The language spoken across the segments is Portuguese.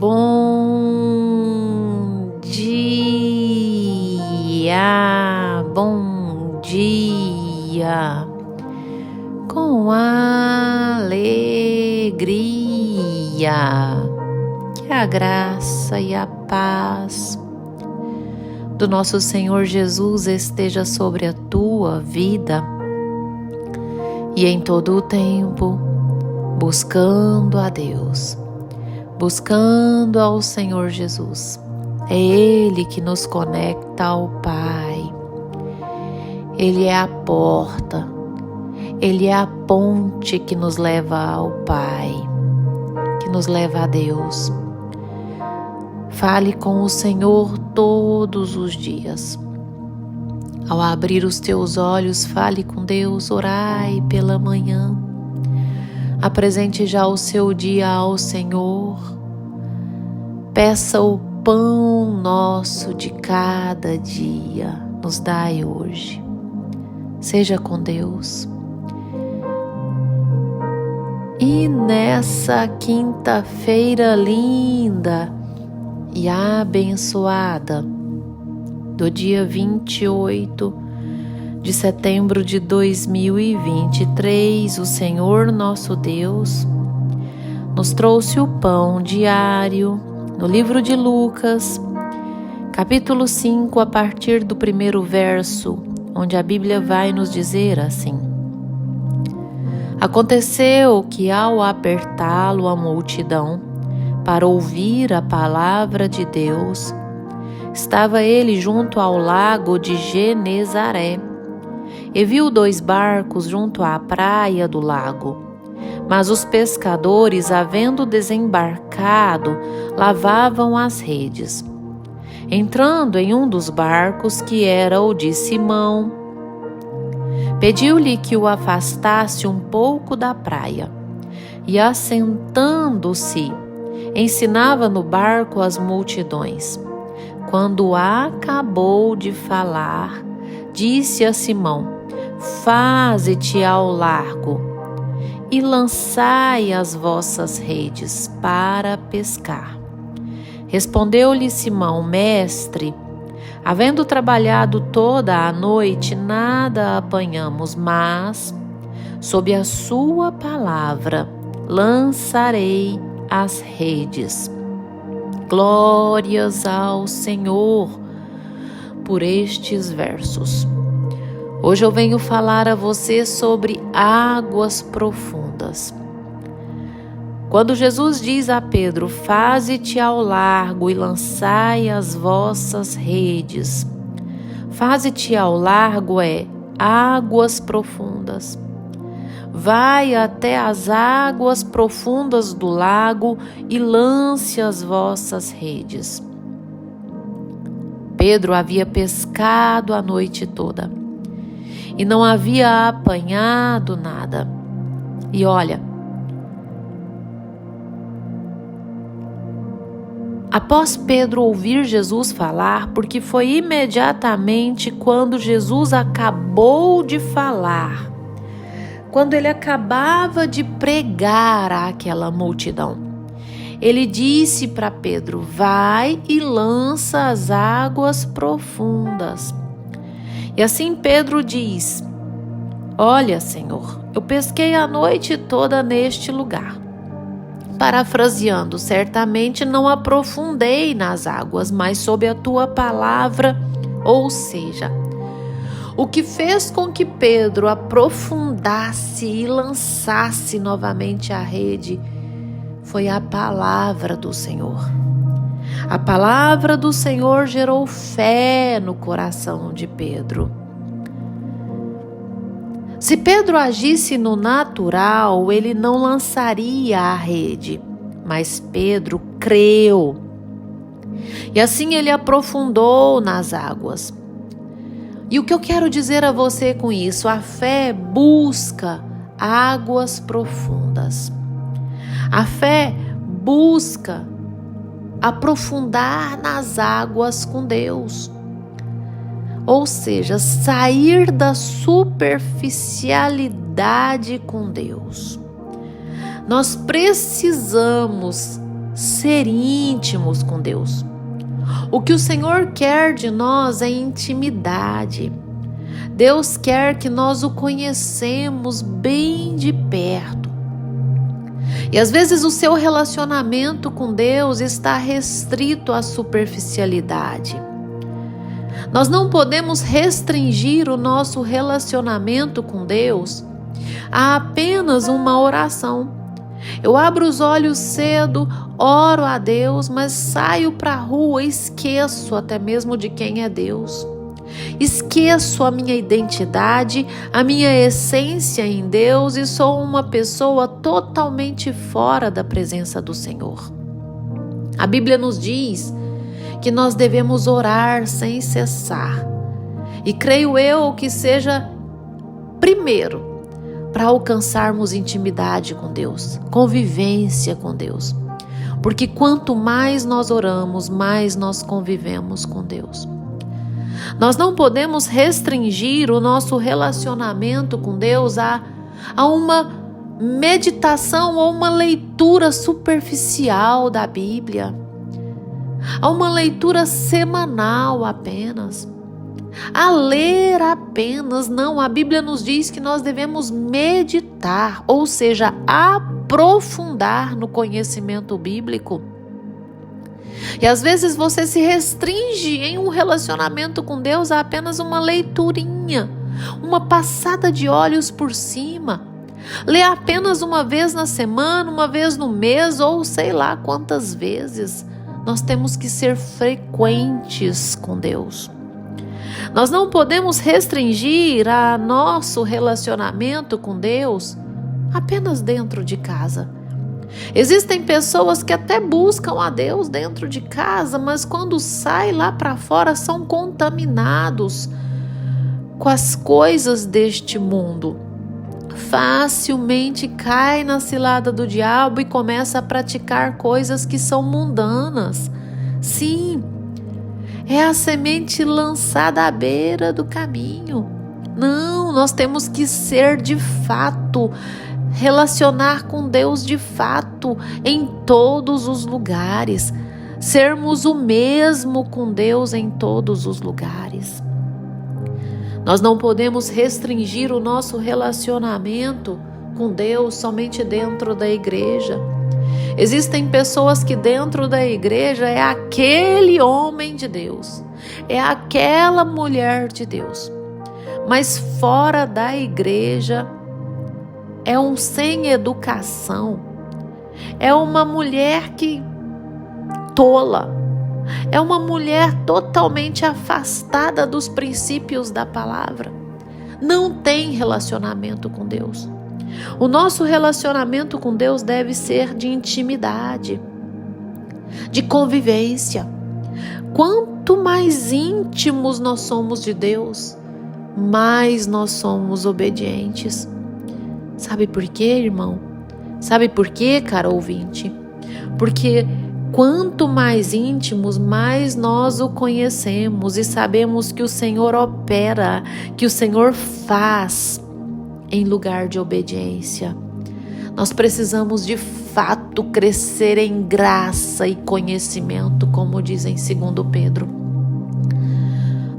Bom dia, bom dia, com alegria, que a graça e a paz do nosso Senhor Jesus esteja sobre a tua vida e em todo o tempo, buscando a Deus, buscando ao Senhor Jesus. É Ele que nos conecta ao Pai. Ele é a porta, Ele é a ponte que nos leva ao Pai, que nos leva a Deus. Fale com o Senhor todos os dias. Ao abrir os teus olhos, fale com Deus, orai pela manhã. Apresente já o seu dia ao Senhor. Peça o pão nosso de cada dia. Nos dai hoje. Seja com Deus. E nessa quinta-feira linda e abençoada, do dia 28 de setembro de 2023, o Senhor nosso Deus nos trouxe o pão diário no livro de Lucas, capítulo 5, a partir do primeiro verso, onde a Bíblia vai nos dizer assim: Aconteceu que ao apertá-lo a multidão para ouvir a palavra de Deus, estava ele junto ao lago de Genezaré, e viu 2 barcos junto à praia do lago. Mas os pescadores, havendo desembarcado, lavavam as redes. Entrando em um dos barcos, que era o de Simão, pediu-lhe que o afastasse um pouco da praia, e assentando-se, ensinava no barco as multidões. Quando acabou de falar, disse a Simão: Faze-te ao largo e lançai as vossas redes para pescar. Respondeu-lhe Simão: Mestre, havendo trabalhado toda a noite, nada apanhamos, mas, sob a sua palavra, lançarei as redes. Glórias ao Senhor por estes versos. Hoje eu venho falar a você sobre águas profundas. Quando Jesus diz a Pedro: Faze-te ao largo e lançai as vossas redes. Faze-te ao largo é águas profundas. Vai até as águas profundas do lago e lance as vossas redes. Pedro havia pescado a noite toda e não havia apanhado nada. E olha, após Pedro ouvir Jesus falar, porque foi imediatamente quando Jesus acabou de falar, quando ele acabava de pregar àquela multidão, ele disse para Pedro: Vai e lança as águas profundas. E assim Pedro diz: Olha, Senhor, eu pesquei a noite toda neste lugar. Parafraseando, certamente não aprofundei nas águas, mas sob a tua palavra, ou seja, o que fez com que Pedro aprofundasse e lançasse novamente a rede foi a palavra do Senhor. A palavra do Senhor gerou fé no coração de Pedro. Se Pedro agisse no natural, ele não lançaria a rede, mas Pedro creu. E assim ele aprofundou nas águas. E o que eu quero dizer a você com isso? A fé busca águas profundas. A fé busca aprofundar nas águas com Deus. Ou seja, sair da superficialidade com Deus. Nós precisamos ser íntimos com Deus. O que o Senhor quer de nós é intimidade. Deus quer que nós o conhecemos bem de perto. E às vezes o seu relacionamento com Deus está restrito à superficialidade. Nós não podemos restringir o nosso relacionamento com Deus a apenas uma oração. Eu abro os olhos cedo, oro a Deus, mas saio para a rua e esqueço até mesmo de quem é Deus. Esqueço a minha identidade, a minha essência em Deus e sou uma pessoa totalmente fora da presença do Senhor. A Bíblia nos diz que nós devemos orar sem cessar. E creio eu que seja primeiro para alcançarmos intimidade com Deus, convivência com Deus. Porque quanto mais nós oramos, mais nós convivemos com Deus. Nós não podemos restringir o nosso relacionamento com Deus a uma meditação ou uma leitura superficial da Bíblia, a uma leitura semanal apenas, a ler apenas. Não, a Bíblia nos diz que nós devemos meditar, ou seja, aprofundar no conhecimento bíblico. E às vezes você se restringe em um relacionamento com Deus a apenas uma leiturinha, uma passada de olhos por cima. Lê apenas uma vez na semana, uma vez no mês, ou sei lá quantas vezes. Nós temos que ser frequentes com Deus. Nós não podemos restringir a nosso relacionamento com Deus apenas dentro de casa. Existem pessoas que até buscam a Deus dentro de casa, mas quando saem lá para fora são contaminados com as coisas deste mundo. Facilmente cai na cilada do diabo e começa a praticar coisas que são mundanas. Sim, é a semente lançada à beira do caminho. Não, nós temos que ser de fato, relacionar com Deus de fato em todos os lugares, sermos o mesmo com Deus em todos os lugares. Nós não podemos restringir o nosso relacionamento com Deus somente dentro da igreja. Existem pessoas que dentro da igreja é aquele homem de Deus, é aquela mulher de Deus, mas fora da igreja é um sem educação, é uma mulher que tola, é uma mulher totalmente afastada dos princípios da palavra, não tem relacionamento com Deus. O nosso relacionamento com Deus deve ser de intimidade, de convivência. Quanto mais íntimos nós somos de Deus, mais nós somos obedientes. Sabe por quê, irmão? Sabe por quê, cara ouvinte? Porque quanto mais íntimos, mais nós o conhecemos e sabemos que o Senhor opera, que o Senhor faz em lugar de obediência. Nós precisamos de fato crescer em graça e conhecimento, como diz em 2 Pedro.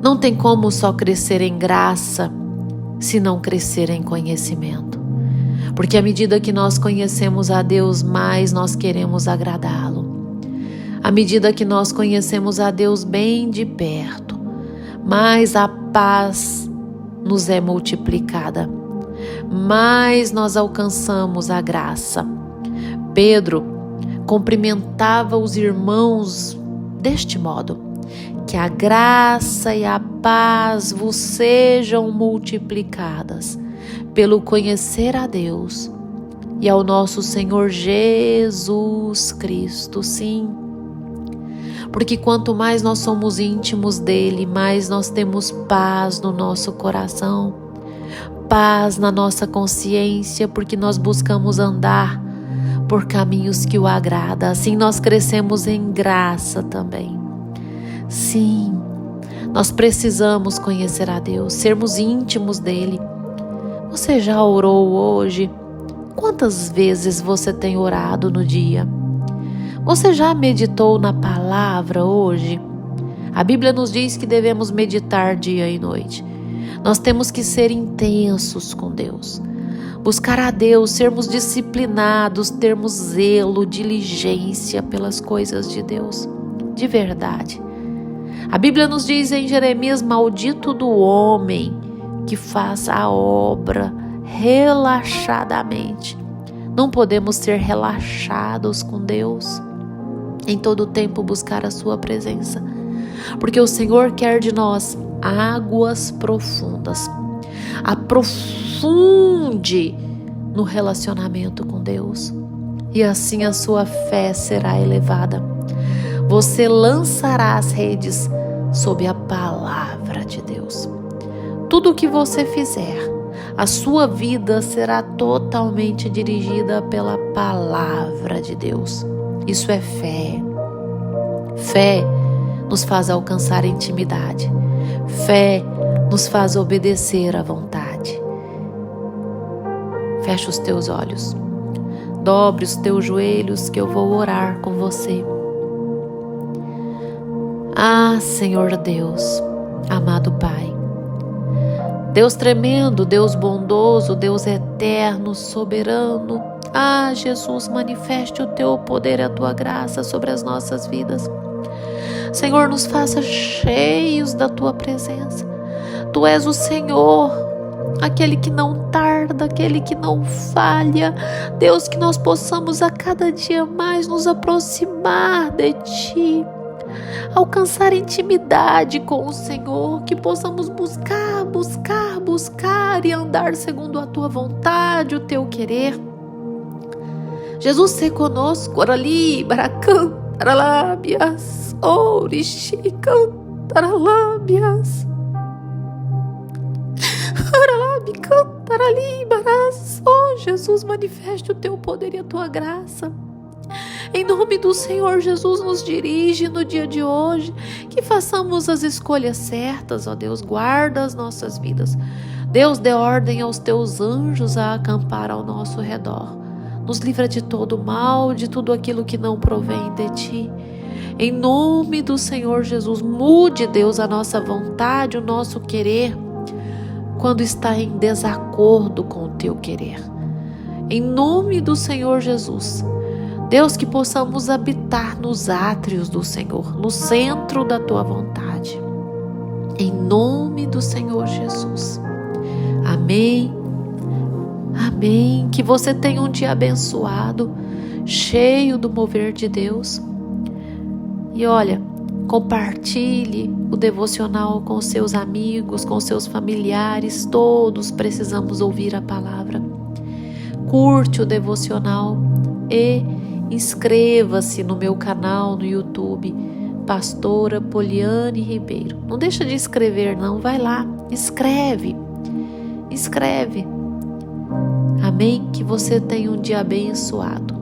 Não tem como só crescer em graça se não crescer em conhecimento. Porque à medida que nós conhecemos a Deus, mais nós queremos agradá-lo. À medida que nós conhecemos a Deus bem de perto, mais a paz nos é multiplicada, mais nós alcançamos a graça. Pedro cumprimentava os irmãos deste modo: que a graça e a paz vos sejam multiplicadas pelo conhecer a Deus e ao nosso Senhor Jesus Cristo. Sim, porque quanto mais nós somos íntimos dele, mais nós temos paz no nosso coração, paz na nossa consciência, porque nós buscamos andar por caminhos que o agradam. Assim nós crescemos em graça também. Sim, nós precisamos conhecer a Deus, sermos íntimos dele. Você já orou hoje? Quantas vezes você tem orado no dia? Você já meditou na palavra hoje? A Bíblia nos diz que devemos meditar dia e noite. Nós temos que ser intensos com Deus. Buscar a Deus, sermos disciplinados, termos zelo, diligência pelas coisas de Deus. De verdade. A Bíblia nos diz em Jeremias: maldito do homem que faz a obra relaxadamente. Não podemos ser relaxados com Deus. Em todo tempo buscar a sua presença. Porque o Senhor quer de nós águas profundas. Aprofunde no relacionamento com Deus. E assim a sua fé será elevada. Você lançará as redes sob a palavra de Deus. Tudo o que você fizer, a sua vida será totalmente dirigida pela palavra de Deus. Isso é fé. Fé nos faz alcançar intimidade. Fé nos faz obedecer à vontade. Fecha os teus olhos. Dobre os teus joelhos que eu vou orar com você. Ah, Senhor Deus, amado Pai. Deus tremendo, Deus bondoso, Deus eterno, soberano. Ah, Jesus, manifeste o teu poder e a tua graça sobre as nossas vidas. Senhor, nos faça cheios da tua presença. Tu és o Senhor, aquele que não tarda, aquele que não falha. Deus, que nós possamos a cada dia mais nos aproximar de ti, alcançar intimidade com o Senhor, que possamos buscar e andar segundo a tua vontade, o teu querer. Jesus, se conosco, orali, baracan, aralábias, ourixican, aralábias, aralábican, aralíbaras. Oh, Jesus, manifeste o teu poder e a tua graça. Em nome do Senhor Jesus, nos dirige no dia de hoje, que façamos as escolhas certas, ó Deus, guarda as nossas vidas. Deus, dê ordem aos teus anjos a acampar ao nosso redor. Nos livra de todo mal, de tudo aquilo que não provém de ti. Em nome do Senhor Jesus, mude, Deus, a nossa vontade, o nosso querer, quando está em desacordo com o teu querer. Em nome do Senhor Jesus, Deus, que possamos habitar nos átrios do Senhor, no centro da tua vontade. Em nome do Senhor Jesus. Amém. Amém. Que você tenha um dia abençoado, cheio do mover de Deus. E olha, compartilhe o devocional com seus amigos, com seus familiares. Todos precisamos ouvir a palavra. Curte o devocional e inscreva-se no meu canal no YouTube, Pastora Poliane Ribeiro. Não deixa de inscrever não, vai lá, inscreve. Amém? Que você tenha um dia abençoado.